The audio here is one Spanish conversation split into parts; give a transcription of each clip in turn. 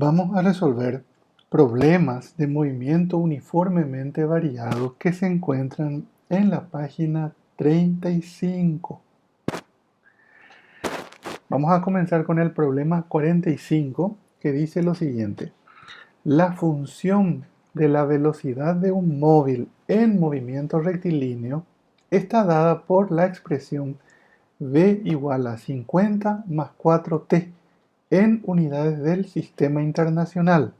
Vamos a resolver problemas de movimiento uniformemente variado que se encuentran en la página 35. Vamos a comenzar con el problema 45, que dice lo siguiente. La función de la velocidad de un móvil en movimiento rectilíneo está dada por la expresión v igual a 50 más 4t en unidades del sistema internacional.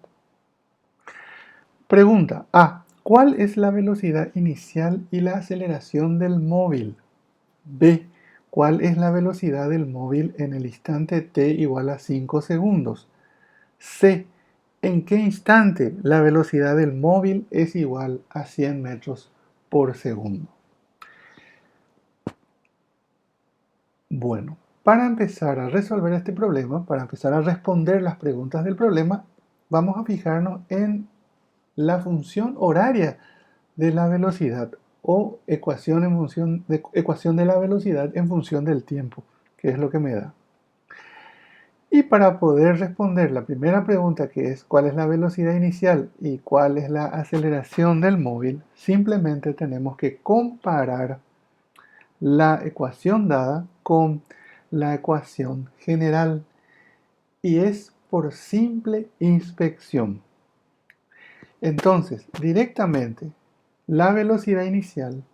Pregunta A. ¿Cuál es la velocidad inicial y la aceleración del móvil? B. ¿Cuál es la velocidad del móvil en el instante t igual a 5 segundos? C. ¿En qué instante la velocidad del móvil es igual a 100 metros por segundo? Bueno, para empezar a resolver este problema, para empezar a responder las preguntas del problema, vamos a fijarnos en la función horaria de la velocidad o ecuación de la velocidad en función del tiempo, que es lo que me da. Y para poder responder la primera pregunta, que es cuál es la velocidad inicial y cuál es la aceleración del móvil, simplemente tenemos que comparar la ecuación dada con la ecuación general, y es por simple inspección. Entonces, directamente, la velocidad inicial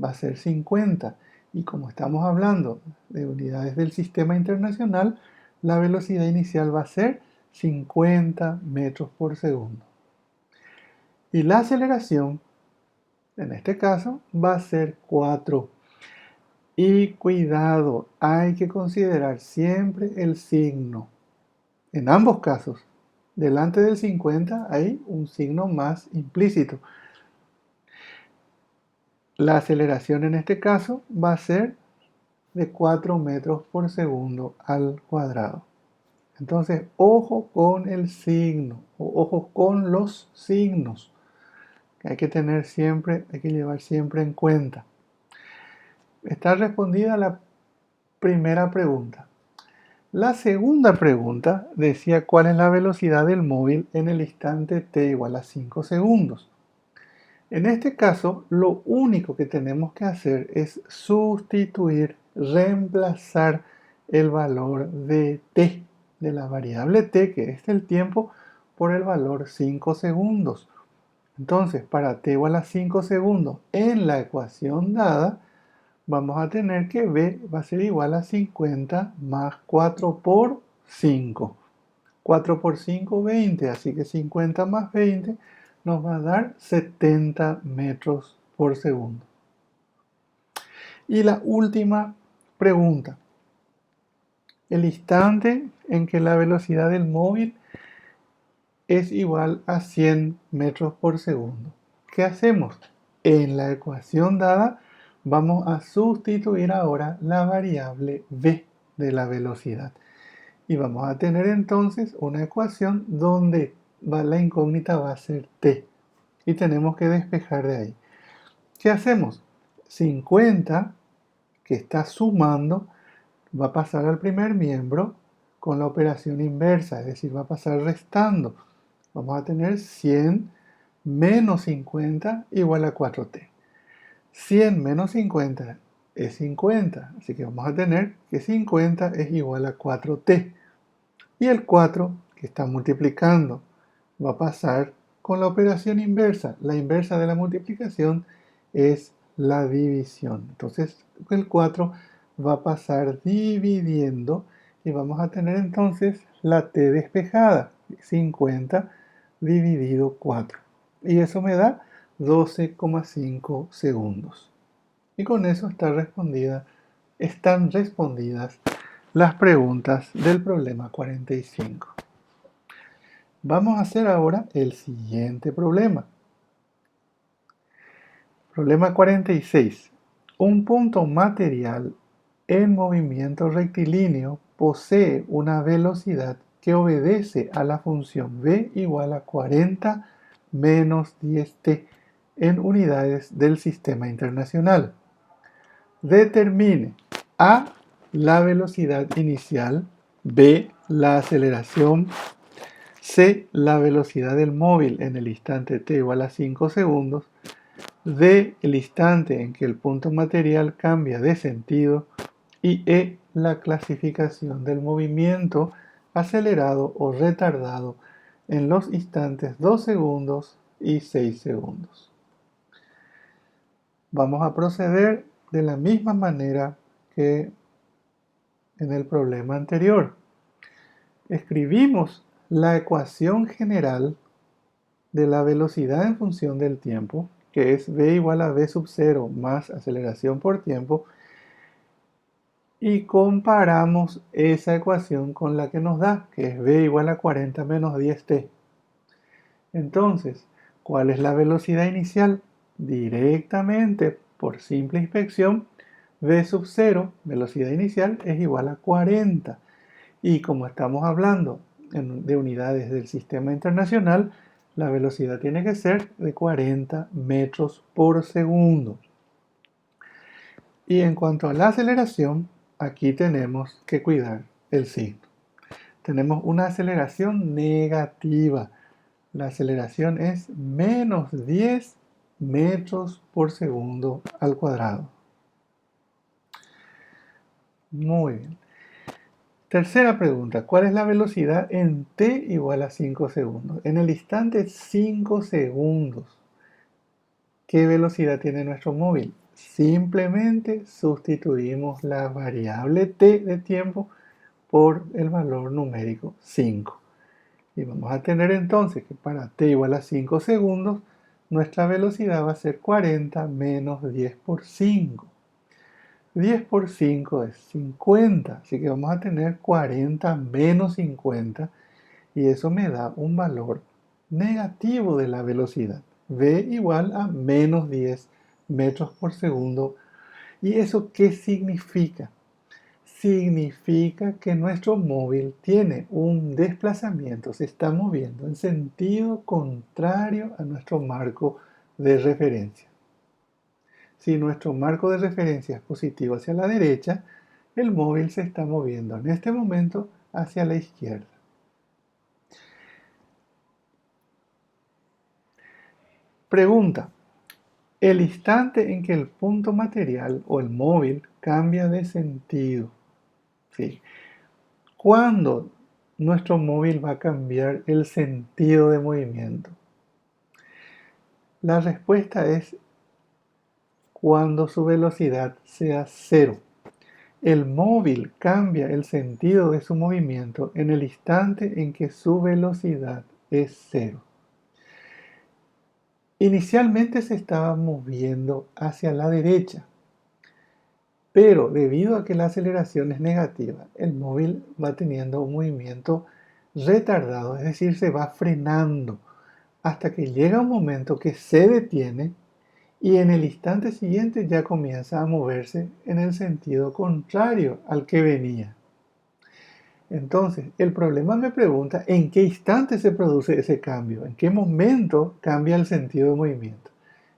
va a ser 50, y como estamos hablando de unidades del sistema internacional, la velocidad inicial va a ser 50 metros por segundo. Y la aceleración, en este caso, va a ser 4. Y cuidado, hay que considerar siempre el signo. En ambos casos, delante del 50 hay un signo más implícito. La aceleración en este caso va a ser de 4 metros por segundo al cuadrado. Entonces, ojo con el signo, o ojo con los signos, que hay que tener siempre, hay que llevar siempre en cuenta. Está respondida la primera pregunta. La segunda pregunta decía cuál es la velocidad del móvil en el instante t igual a 5 segundos. En este caso, lo único que tenemos que hacer es sustituir, reemplazar el valor de t, de la variable t, que es el tiempo, por el valor 5 segundos. Entonces, para t igual a 5 segundos en la ecuación dada, vamos a tener que v va a ser igual a 50 más 4 por 5. 4 por 5, 20, así que 50 más 20 nos va a dar 70 metros por segundo. Y la última pregunta. El instante en que la velocidad del móvil es igual a 100 metros por segundo. ¿Qué hacemos? En la ecuación dada vamos a sustituir ahora la variable v de la velocidad. Y vamos a tener entonces una ecuación donde la incógnita va a ser t. Y tenemos que despejar de ahí. ¿Qué hacemos? 50, que está sumando, va a pasar al primer miembro con la operación inversa, es decir, va a pasar restando. Vamos a tener 100 menos 50 igual a 4t. 100 menos 50 es 50, así que vamos a tener que 50 es igual a 4t. Y el 4, que está multiplicando, va a pasar con la operación inversa. La inversa de la multiplicación es la división. Entonces, el 4 va a pasar dividiendo y vamos a tener entonces la t despejada, 50 dividido 4. Y eso me da 12,5 segundos. Y con eso están respondidas las preguntas del problema 45. Vamos a hacer ahora el siguiente problema. Problema 46. Un punto material en movimiento rectilíneo posee una velocidad que obedece a la función v igual a 40 menos 10t en unidades del sistema internacional. Determine a la velocidad inicial, b la aceleración, C, la velocidad del móvil en el instante t igual a 5 segundos. D, el instante en que el punto material cambia de sentido. Y E, la clasificación del movimiento acelerado o retardado en los instantes 2 segundos y 6 segundos. Vamos a proceder de la misma manera que en el problema anterior. Escribimos la ecuación general de la velocidad en función del tiempo, que es v igual a v sub 0 más aceleración por tiempo, y comparamos esa ecuación con la que nos da, que es v igual a 40 menos 10t. Entonces, ¿cuál es la velocidad inicial? Directamente, por simple inspección, v sub 0, velocidad inicial, es igual a 40. Y como estamos hablando de unidades del sistema internacional, la velocidad tiene que ser de 40 metros por segundo. Y en cuanto a la aceleración, aquí tenemos que cuidar el signo. Tenemos una aceleración negativa. La aceleración es menos 10 metros por segundo al cuadrado. Muy bien. Tercera pregunta, ¿cuál es la velocidad en t igual a 5 segundos? En el instante 5 segundos, ¿qué velocidad tiene nuestro móvil? Simplemente sustituimos la variable t de tiempo por el valor numérico 5. Y vamos a tener entonces que para t igual a 5 segundos, nuestra velocidad va a ser 40 menos 10 por 5. 10 por 5 es 50, así que vamos a tener 40 menos 50 y eso me da un valor negativo de la velocidad. V igual a menos 10 metros por segundo. ¿Y eso qué significa? Significa que nuestro móvil tiene un desplazamiento, se está moviendo en sentido contrario a nuestro marco de referencia. Si nuestro marco de referencia es positivo hacia la derecha, el móvil se está moviendo en este momento hacia la izquierda. Pregunta: el instante en que el punto material o el móvil cambia de sentido. ¿Sí? ¿Cuándo nuestro móvil va a cambiar el sentido de movimiento? La respuesta es cuando su velocidad sea cero. El móvil cambia el sentido de su movimiento en el instante en que su velocidad es cero. Inicialmente se estaba moviendo hacia la derecha, pero debido a que la aceleración es negativa, el móvil va teniendo un movimiento retardado, es decir, se va frenando hasta que llega un momento que se detiene y en el instante siguiente ya comienza a moverse en el sentido contrario al que venía. Entonces, el problema me pregunta en qué instante se produce ese cambio, en qué momento cambia el sentido de movimiento.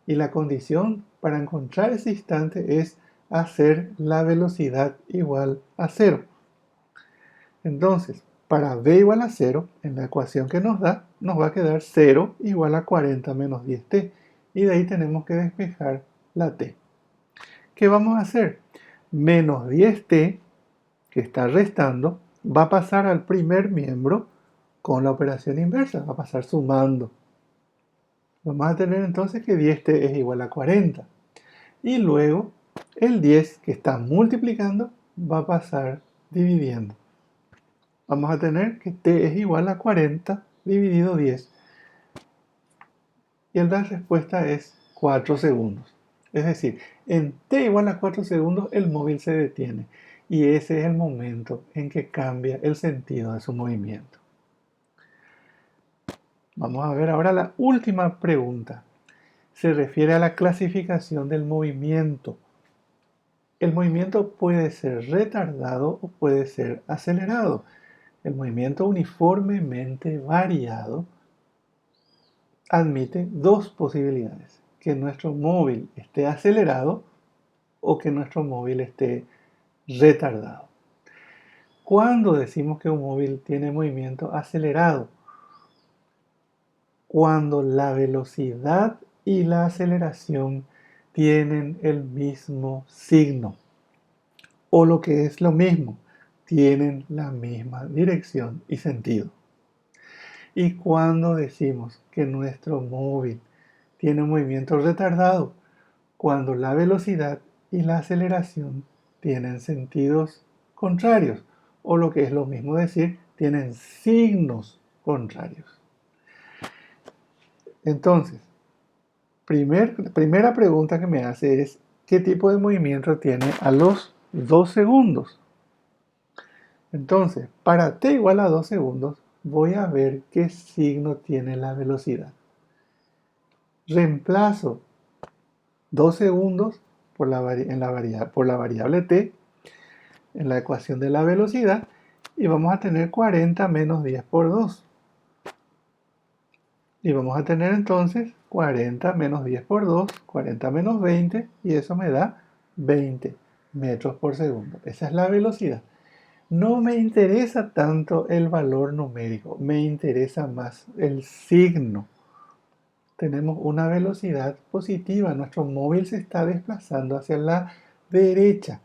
Y la condición para encontrar ese instante es hacer la velocidad igual a cero. Entonces, para v igual a 0, en la ecuación que nos da, nos va a quedar 0 igual a 40 menos 10t. Y de ahí tenemos que despejar la t. ¿Qué vamos a hacer? Menos 10t, que está restando, va a pasar al primer miembro con la operación inversa, va a pasar sumando. Vamos a tener entonces que 10t es igual a 40. Y luego el 10 que está multiplicando va a pasar dividiendo. Vamos a tener que t es igual a 40 dividido 10. Y la respuesta es 4 segundos. Es decir, en t igual a 4 segundos el móvil se detiene. Y ese es el momento en que cambia el sentido de su movimiento. Vamos a ver ahora la última pregunta. Se refiere a la clasificación del movimiento. El movimiento puede ser retardado o puede ser acelerado. El movimiento uniformemente variado admite dos posibilidades: que nuestro móvil esté acelerado o que nuestro móvil esté retardado. ¿Cuándo decimos que un móvil tiene movimiento acelerado? cuando la velocidad y la aceleración tienen el mismo signo, o lo que es lo mismo, tienen la misma dirección y sentido. Y cuando decimos que nuestro móvil tiene un movimiento retardado, cuando la velocidad y la aceleración tienen sentidos contrarios, o lo que es lo mismo decir, tienen signos contrarios. Entonces, primera pregunta que me hace es, ¿qué tipo de movimiento tiene a los 2 segundos? Entonces, para t igual a 2 segundos, voy a ver qué signo tiene la velocidad. Reemplazo 2 segundos por la variable t en la ecuación de la velocidad y vamos a tener 40 menos 10 por 2. Y vamos a tener entonces 40 menos 10 por 2, 40 menos 20, y eso me da 20 metros por segundo. Esa es la velocidad. No me interesa tanto el valor numérico, me interesa más el signo. Tenemos una velocidad positiva, nuestro móvil se está desplazando hacia la derecha.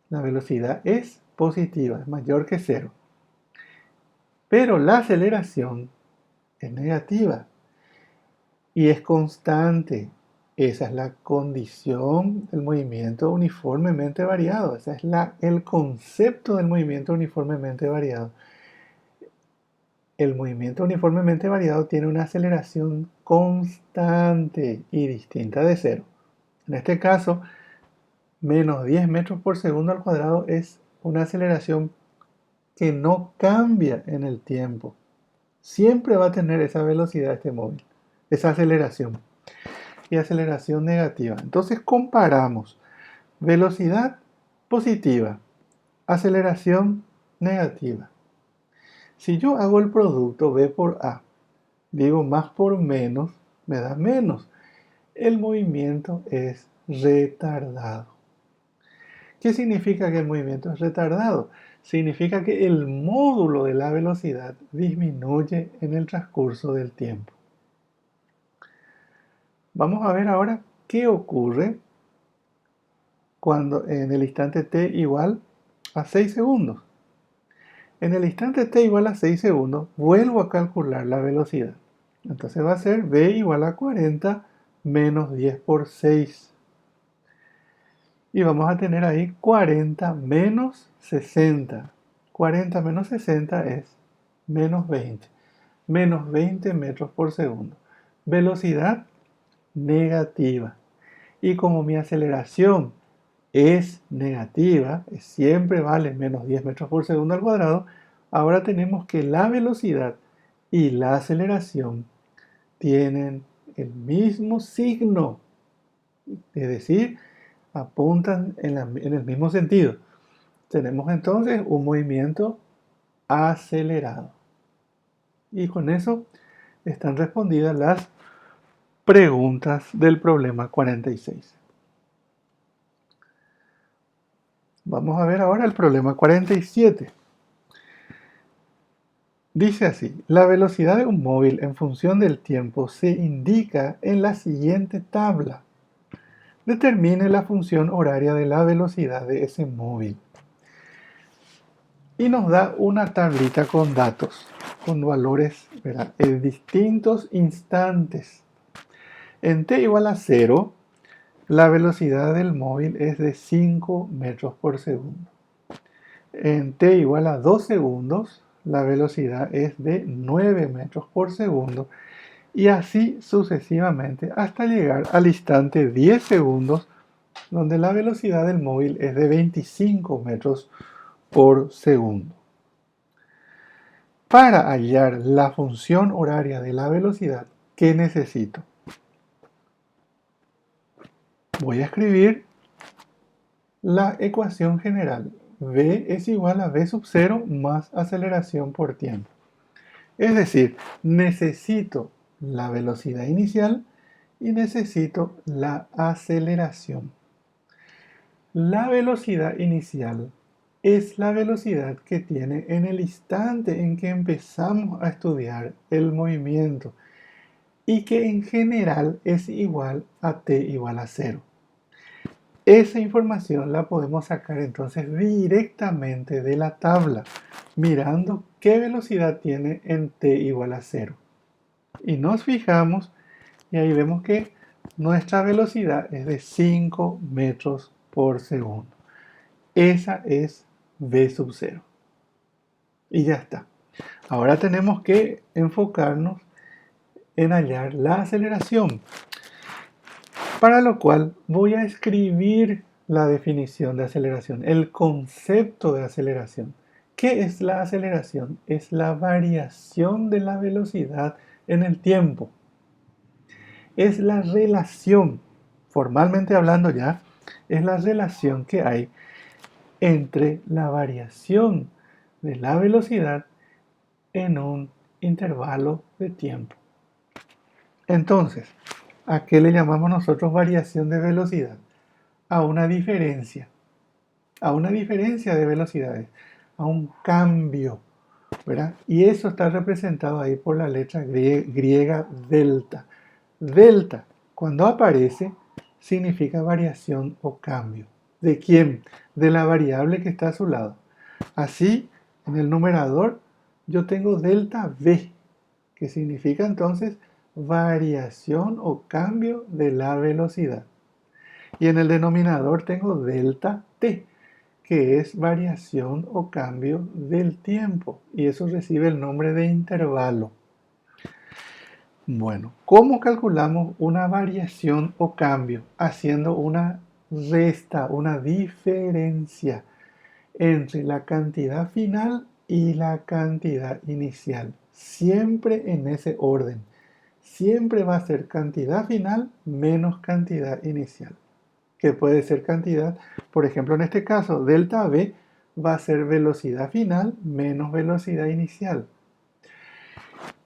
La velocidad es positiva, es mayor que 0. Pero la aceleración es negativa y es constante. Esa es la condición del movimiento uniformemente variado. Ese es el concepto del movimiento uniformemente variado. El movimiento uniformemente variado tiene una aceleración constante y distinta de 0. En este caso, menos 10 metros por segundo al cuadrado es una aceleración que no cambia en el tiempo. Siempre va a tener esa velocidad este móvil, esa aceleración y aceleración negativa. Entonces comparamos velocidad positiva, aceleración negativa. Si yo hago el producto B por A, digo más por menos, me da menos. El movimiento es retardado. ¿Qué significa que el movimiento es retardado? Significa que el módulo de la velocidad disminuye en el transcurso del tiempo. Vamos a ver ahora qué ocurre cuando en el instante t igual a 6 segundos. En el instante t igual a 6 segundos, vuelvo a calcular la velocidad. Entonces va a ser v igual a 40 menos 10 por 6. Y vamos a tener ahí 40 menos 60. 40 menos 60 es menos 20. Menos 20 metros por segundo. Velocidad negativa. Y como mi aceleración es negativa, siempre vale menos 10 metros por segundo al cuadrado, ahora tenemos que la velocidad y la aceleración tienen el mismo signo, es decir, apuntan en el mismo sentido. Tenemos entonces un movimiento acelerado. Y con eso están respondidas las preguntas del problema 46. Vamos a ver ahora el problema 47. Dice así, la velocidad de un móvil en función del tiempo se indica en la siguiente tabla. Determine la función horaria de la velocidad de ese móvil. Y nos da una tablita con datos, con valores, ¿verdad?, en distintos instantes. En t igual a 0, la velocidad del móvil es de 5 metros por segundo. En t igual a 2 segundos, la velocidad es de 9 metros por segundo. Y así sucesivamente hasta llegar al instante 10 segundos, donde la velocidad del móvil es de 25 metros por segundo. Para hallar la función horaria de la velocidad, ¿qué necesito? Voy a escribir la ecuación general. V es igual a V sub 0 más aceleración por tiempo. Es decir, necesito la velocidad inicial y necesito la aceleración. La velocidad inicial es la velocidad que tiene en el instante en que empezamos a estudiar el movimiento y que en general es igual a t igual a 0. Esa información la podemos sacar entonces directamente de la tabla, mirando qué velocidad tiene en t igual a 0. Y nos fijamos y ahí vemos que nuestra velocidad es de 5 metros por segundo. Esa es v sub 0. Y ya está. Ahora tenemos que enfocarnos en hallar la aceleración, para lo cual voy a escribir la definición de aceleración, el concepto de aceleración. ¿Qué es la aceleración? Es la variación de la velocidad en el tiempo. Es la relación, formalmente hablando ya, es la relación que hay entre la variación de la velocidad en un intervalo de tiempo. Entonces, ¿a qué le llamamos nosotros variación de velocidad? A una diferencia de velocidades, a un cambio, ¿verdad? Y eso está representado ahí por la letra griega delta. Delta, cuando aparece, significa variación o cambio. ¿De quién? De la variable que está a su lado. Así, en el numerador, yo tengo delta v, que significa entonces variación o cambio de la velocidad. Y en el denominador tengo delta t, que es variación o cambio del tiempo. Y eso recibe el nombre de intervalo. Bueno, ¿cómo calculamos una variación o cambio? Haciendo una resta, una diferencia entre la cantidad final y la cantidad inicial. Siempre en ese orden. Siempre va a ser cantidad final menos cantidad inicial. Que puede ser cantidad, por ejemplo, en este caso, delta v va a ser velocidad final menos velocidad inicial.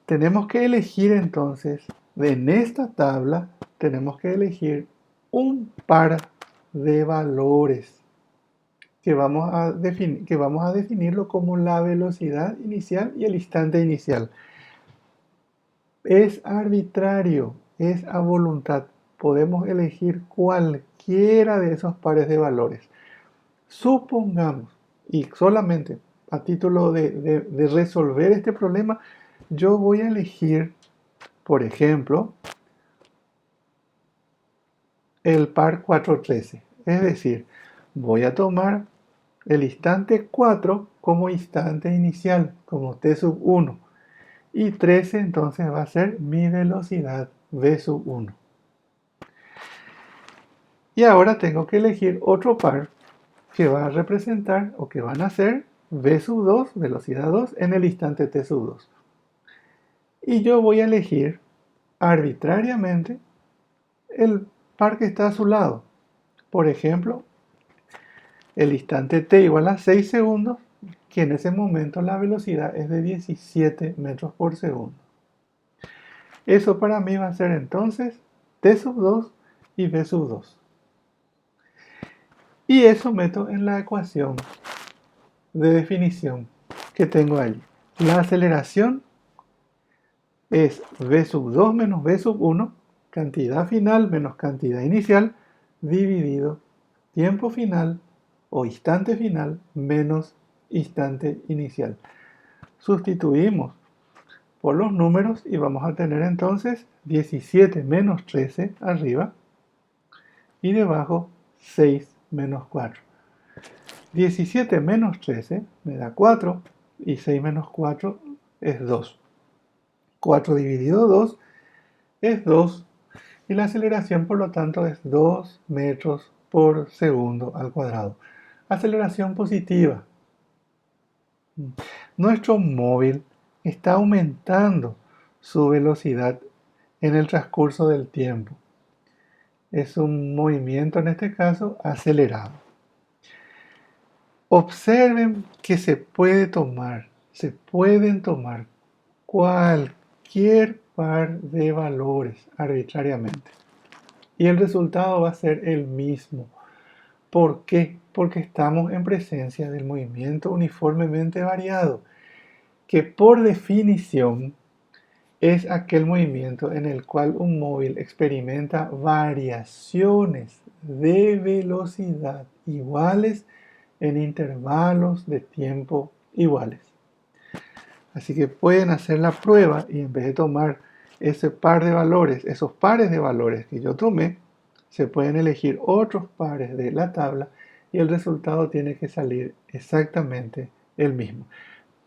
Tenemos que elegir entonces, en esta tabla, tenemos que elegir un par de valores que vamos a definirlo como la velocidad inicial y el instante inicial. Es arbitrario, es a voluntad. Podemos elegir cualquiera de esos pares de valores. Supongamos, y solamente a título de resolver este problema, yo voy a elegir, por ejemplo, el par 4,13. Es decir, voy a tomar el instante 4 como instante inicial, como t sub 1. Y 13 entonces va a ser mi velocidad v sub 1. Y ahora tengo que elegir otro par que va a representar o que van a ser v sub 2, velocidad 2, en el instante t sub 2. Y yo voy a elegir arbitrariamente el par que está a su lado. Por ejemplo, el instante t igual a 6 segundos, que en ese momento la velocidad es de 17 metros por segundo. Eso para mí va a ser entonces t sub 2 y v sub 2. Y eso meto en la ecuación de definición que tengo allí. La aceleración es v sub 2 menos v sub 1, cantidad final menos cantidad inicial, dividido tiempo final o instante final menos instante inicial. Sustituimos por los números y vamos a tener entonces 17 menos 13 arriba y debajo 6 menos 4. 17 menos 13 me da 4 y 6 menos 4 es 2. 4 dividido 2 es 2 y la aceleración por lo tanto es 2 metros por segundo al cuadrado. Aceleración positiva. Nuestro móvil está aumentando su velocidad en el transcurso del tiempo. Es un movimiento, en este caso, acelerado. Observen que se pueden tomar cualquier par de valores arbitrariamente. Y el resultado va a ser el mismo. ¿Por qué? Porque estamos en presencia del movimiento uniformemente variado, que por definición es aquel movimiento en el cual un móvil experimenta variaciones de velocidad iguales en intervalos de tiempo iguales. Así que pueden hacer la prueba y en vez de tomar ese par de valores, esos pares de valores que yo tomé, se pueden elegir otros pares de la tabla y el resultado tiene que salir exactamente el mismo.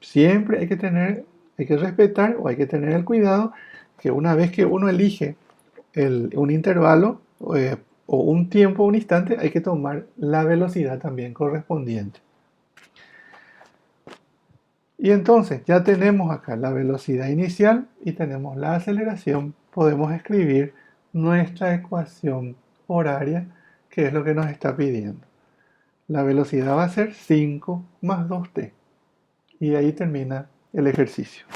Siempre hay que respetar o hay que tener el cuidado que una vez que uno elige un intervalo o un tiempo, un instante, hay que tomar la velocidad también correspondiente. Y entonces ya tenemos acá la velocidad inicial y tenemos la aceleración. Podemos escribir nuestra ecuación horaria, que es lo que nos está pidiendo. La velocidad va a ser 5 más 2t. Y ahí termina el ejercicio.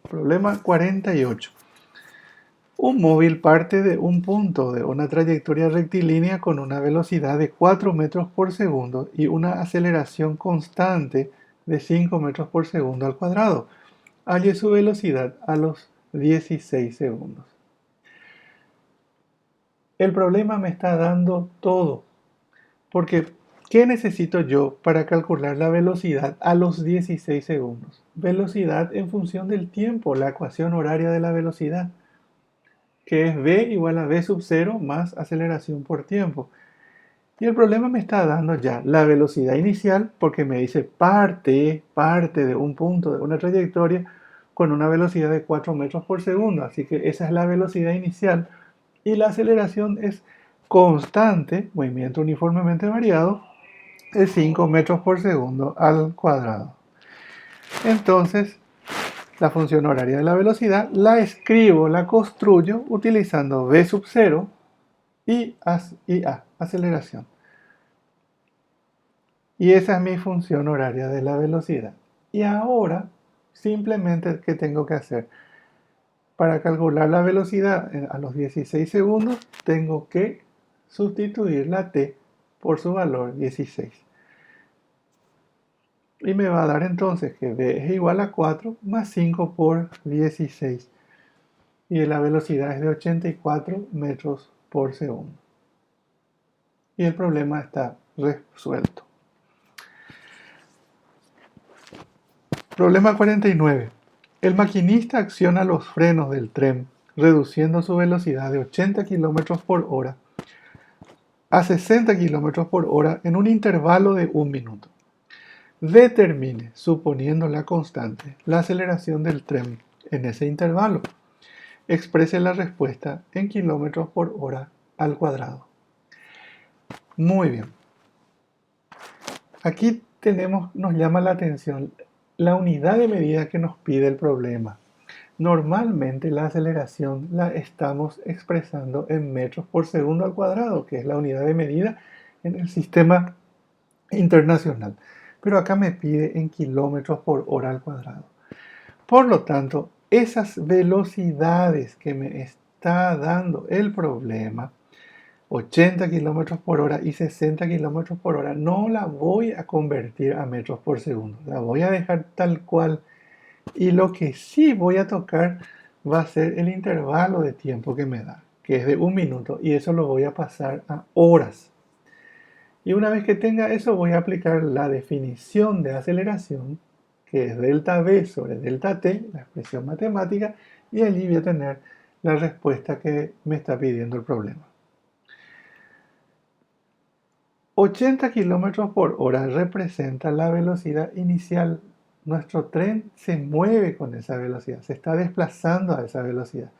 Problema 48. Un móvil parte de un punto de una trayectoria rectilínea con una velocidad de 4 metros por segundo y una aceleración constante de 5 metros por segundo al cuadrado. Halle su velocidad a los 16 segundos. El problema me está dando todo, porque ¿qué necesito yo para calcular la velocidad a los 16 segundos? Velocidad en función del tiempo, la ecuación horaria de la velocidad, que es v igual a v sub 0 más aceleración por tiempo. Y el problema me está dando ya la velocidad inicial, porque me dice parte de un punto, de una trayectoria, con una velocidad de 4 metros por segundo. Así que esa es la velocidad inicial. Y la aceleración es constante, movimiento uniformemente variado, de 5 metros por segundo al cuadrado. Entonces, la función horaria de la velocidad la escribo, la construyo utilizando v sub 0 y a, aceleración. Y esa es mi función horaria de la velocidad. Y ahora, simplemente, ¿qué tengo que hacer? Para calcular la velocidad a los 16 segundos, tengo que sustituir la t por su valor 16. Y me va a dar entonces que v es igual a 4 más 5 por 16. Y la velocidad es de 84 metros por segundo. Y el problema está resuelto. Problema 49. El maquinista acciona los frenos del tren, reduciendo su velocidad de 80 km por hora a 60 km por hora en un intervalo de 1 minuto. Determine, suponiendo la constante, la aceleración del tren en ese intervalo. Exprese la respuesta en kilómetros por hora al cuadrado. Muy bien. Aquí nos llama la atención la unidad de medida que nos pide el problema. Normalmente la aceleración la estamos expresando en metros por segundo al cuadrado, que es la unidad de medida en el sistema internacional. Pero acá me pide en kilómetros por hora al cuadrado. Por lo tanto, esas velocidades que me está dando el problema, 80 km por hora y 60 km por hora, no la voy a convertir a metros por segundo. La voy a dejar tal cual. Y lo que sí voy a tocar va a ser el intervalo de tiempo que me da, que es de 1 minuto. Y eso lo voy a pasar a horas. Y una vez que tenga eso, voy a aplicar la definición de aceleración, que es delta v sobre delta t, la expresión matemática, y allí voy a tener la respuesta que me está pidiendo el problema. 80 km por hora representa la velocidad inicial. Nuestro tren se mueve con esa velocidad, se está desplazando a esa velocidad.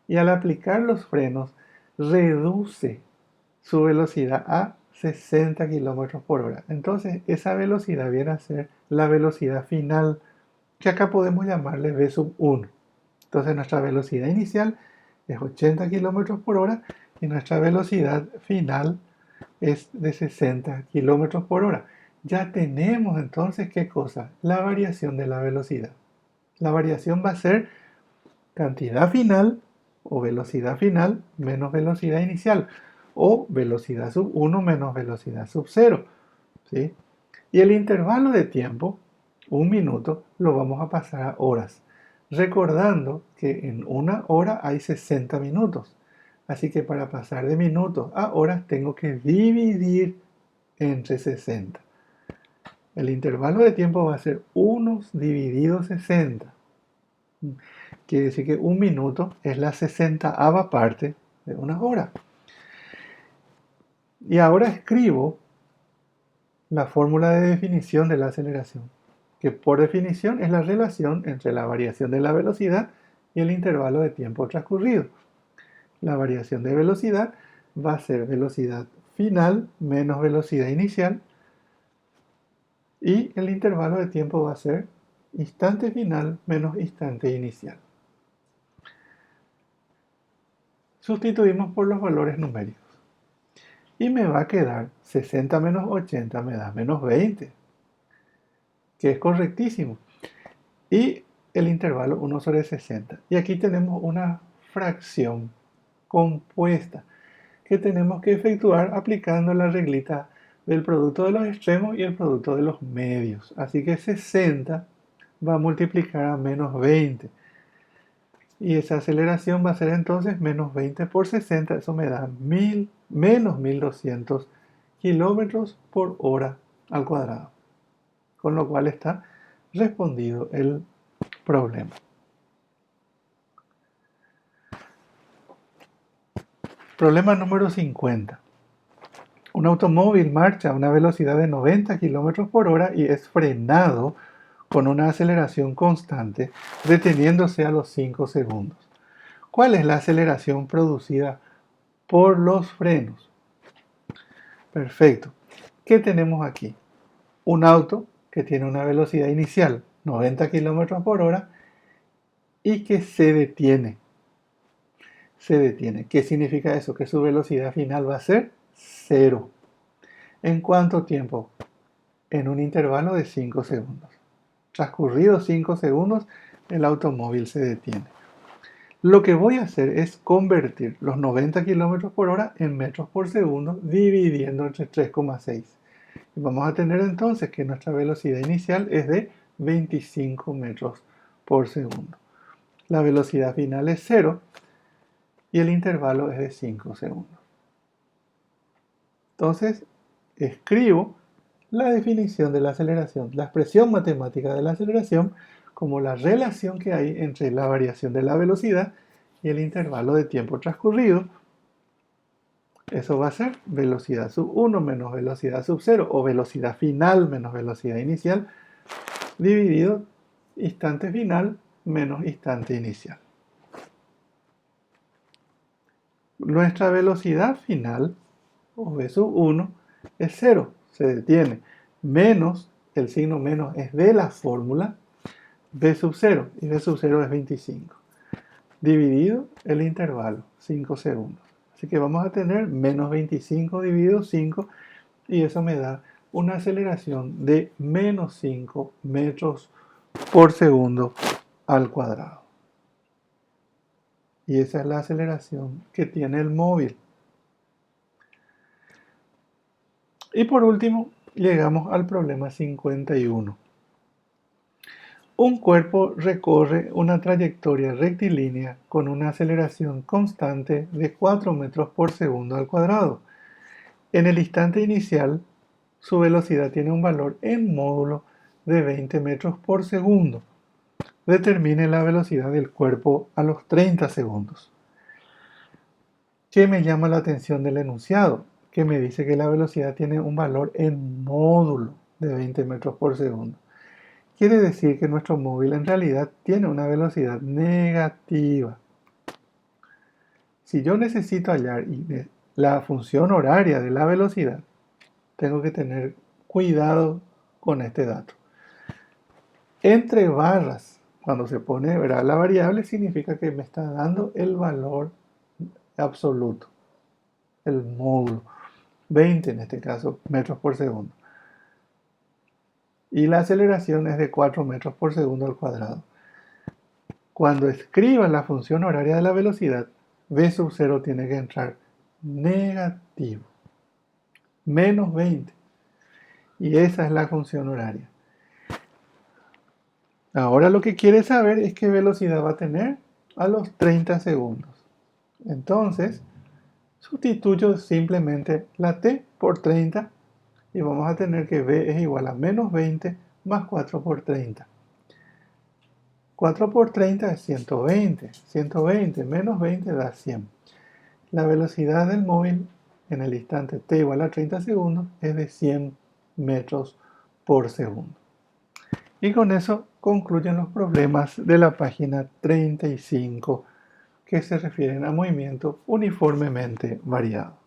Y al aplicar los frenos, reduce su velocidad a 60 km por hora. Entonces, esa velocidad viene a ser la velocidad final, que acá podemos llamarle v sub 1. Entonces, nuestra velocidad inicial es 80 km por hora y nuestra velocidad final es de 60 km por hora. Ya tenemos entonces, ¿qué cosa? La variación de la velocidad. La variación va a ser cantidad final o velocidad final menos velocidad inicial, o velocidad sub 1 menos velocidad sub 0, ¿sí? Y el intervalo de tiempo, 1 minuto, lo vamos a pasar a horas, recordando que en una hora hay 60 minutos. Así que para pasar de minutos a horas tengo que dividir entre 60. El intervalo de tiempo va a ser 1 dividido 60. Quiere decir que 1 minuto es la 60ava parte de una hora. Y ahora escribo la fórmula de definición de la aceleración, que por definición es la relación entre la variación de la velocidad y el intervalo de tiempo transcurrido. La variación de velocidad va a ser velocidad final menos velocidad inicial, y el intervalo de tiempo va a ser instante final menos instante inicial. Sustituimos por los valores numéricos. Y me va a quedar 60 menos 80 me da menos 20, que es correctísimo. Y el intervalo 1 sobre 60. Y aquí tenemos una fracción compuesta que tenemos que efectuar aplicando la reglita del producto de los extremos y el producto de los medios. Así que 60 va a multiplicar a menos 20. Y esa aceleración va a ser entonces menos 20 por 60. Eso me da menos 1200 kilómetros por hora al cuadrado. Con lo cual está respondido el problema. Problema número 50. Un automóvil marcha a una velocidad de 90 km por hora y es frenado con una aceleración constante, deteniéndose a los 5 segundos. ¿Cuál es la aceleración producida por los frenos? Perfecto. ¿Qué tenemos aquí? Un auto que tiene una velocidad inicial 90 km por hora y que se detiene. Se detiene. ¿Qué significa eso? Que su velocidad final va a ser 0. ¿En cuánto tiempo? En un intervalo de 5 segundos. Transcurridos 5 segundos, el automóvil se detiene. Lo que voy a hacer es convertir los 90 km por hora en metros por segundo, dividiendo entre 3,6. Y vamos a tener entonces que nuestra velocidad inicial es de 25 metros por segundo. La velocidad final es 0 y el intervalo es de 5 segundos. Entonces, escribo la definición de la aceleración, la expresión matemática de la aceleración, como la relación que hay entre la variación de la velocidad y el intervalo de tiempo transcurrido. Eso va a ser velocidad sub 1 menos velocidad sub 0, o velocidad final menos velocidad inicial, dividido instante final menos instante inicial. Nuestra velocidad final, o v sub 1, es 0, se detiene, menos, el signo menos es de la fórmula, v sub 0, y v sub 0 es 25, dividido el intervalo, 5 segundos. Así que vamos a tener menos 25 dividido 5, y eso me da una aceleración de menos 5 metros por segundo al cuadrado. Y esa es la aceleración que tiene el móvil. Y por último, llegamos al problema 51. Un cuerpo recorre una trayectoria rectilínea con una aceleración constante de 4 metros por segundo al cuadrado. En el instante inicial, su velocidad tiene un valor en módulo de 20 metros por segundo. Determine la velocidad del cuerpo a los 30 segundos. ¿Qué me llama la atención del enunciado? Que me dice que la velocidad tiene un valor en módulo de 20 metros por segundo. Quiere decir que nuestro móvil en realidad tiene una velocidad negativa. Si yo necesito hallar la función horaria de la velocidad, tengo que tener cuidado con este dato. Entre barras, cuando se pone, ¿verdad?, la variable, significa que me está dando el valor absoluto, el módulo, 20 en este caso, metros por segundo. Y la aceleración es de 4 metros por segundo al cuadrado. Cuando escriba la función horaria de la velocidad, V sub 0 tiene que entrar negativo, menos 20. Y esa es la función horaria. Ahora lo que quiere saber es qué velocidad va a tener a los 30 segundos. Entonces, sustituyo simplemente la t por 30 y vamos a tener que v es igual a menos 20 más 4 por 30. 4 por 30 es 120. 120 menos 20 da 100. La velocidad del móvil en el instante t igual a 30 segundos es de 100 metros por segundo. Y con eso concluyen los problemas de la página 35 que se refieren a movimiento uniformemente variado.